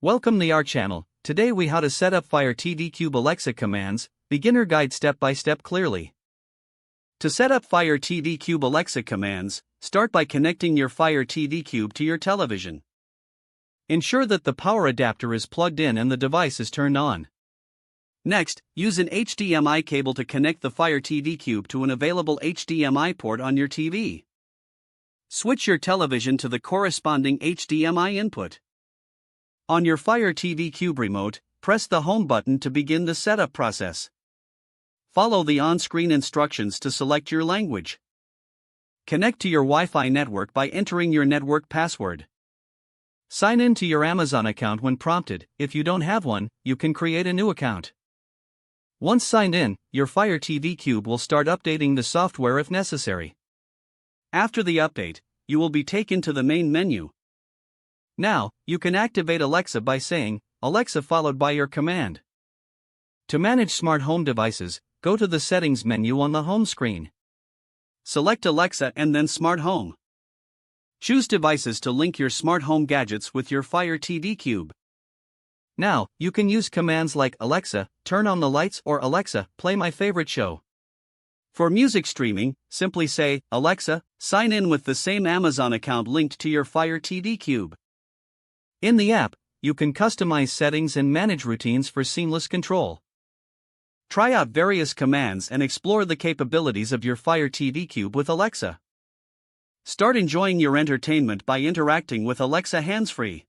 Welcome to our channel. Today we how to set up Fire TV Cube Alexa commands, beginner guide step by step clearly. To set up Fire TV Cube Alexa commands, start by connecting your Fire TV Cube to your television. Ensure that the power adapter is plugged in and the device is turned on. Next, use an HDMI cable to connect the Fire TV Cube to an available HDMI port on your TV. Switch your television to the corresponding HDMI input. On your Fire TV Cube remote, press the Home button to begin the setup process. Follow the on-screen instructions to select your language. Connect to your Wi-Fi network by entering your network password. Sign in to your Amazon account when prompted. If you don't have one, you can create a new account. Once signed in, your Fire TV Cube will start updating the software if necessary. After the update, you will be taken to the main menu. Now, you can activate Alexa by saying, "Alexa" followed by your command. To manage smart home devices, go to the Settings menu on the home screen. Select Alexa and then Smart Home. Choose Devices to link your smart home gadgets with your Fire TV Cube. Now, you can use commands like "Alexa, turn on the lights" or "Alexa, play my favorite show." For music streaming, simply say, "Alexa, sign in with the same Amazon account linked to your Fire TV Cube." In the app, you can customize settings and manage routines for seamless control. Try out various commands and explore the capabilities of your Fire TV Cube with Alexa. Start enjoying your entertainment by interacting with Alexa hands-free.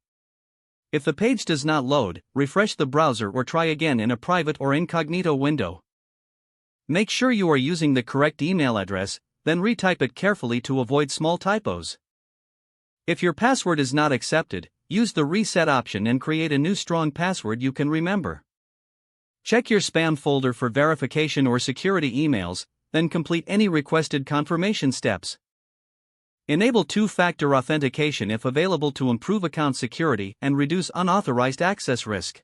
If the page does not load, refresh the browser or try again in a private or incognito window. Make sure you are using the correct email address, then retype it carefully to avoid small typos. If your password is not accepted, use the reset option and create a new strong password you can remember. Check your spam folder for verification or security emails, then complete any requested confirmation steps. Enable two-factor authentication if available to improve account security and reduce unauthorized access risk.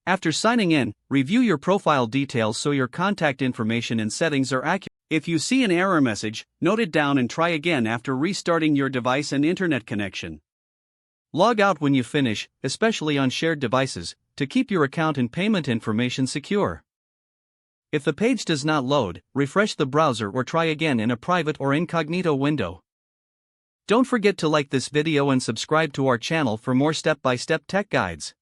After signing in, review your profile details so your contact information and settings are accurate. If you see an error message, note it down and try again after restarting your device and internet connection. Log out when you finish, especially on shared devices, to keep your account and payment information secure. If the page does not load, refresh the browser or try again in a private or incognito window. Don't forget to like this video and subscribe to our channel for more step-by-step tech guides.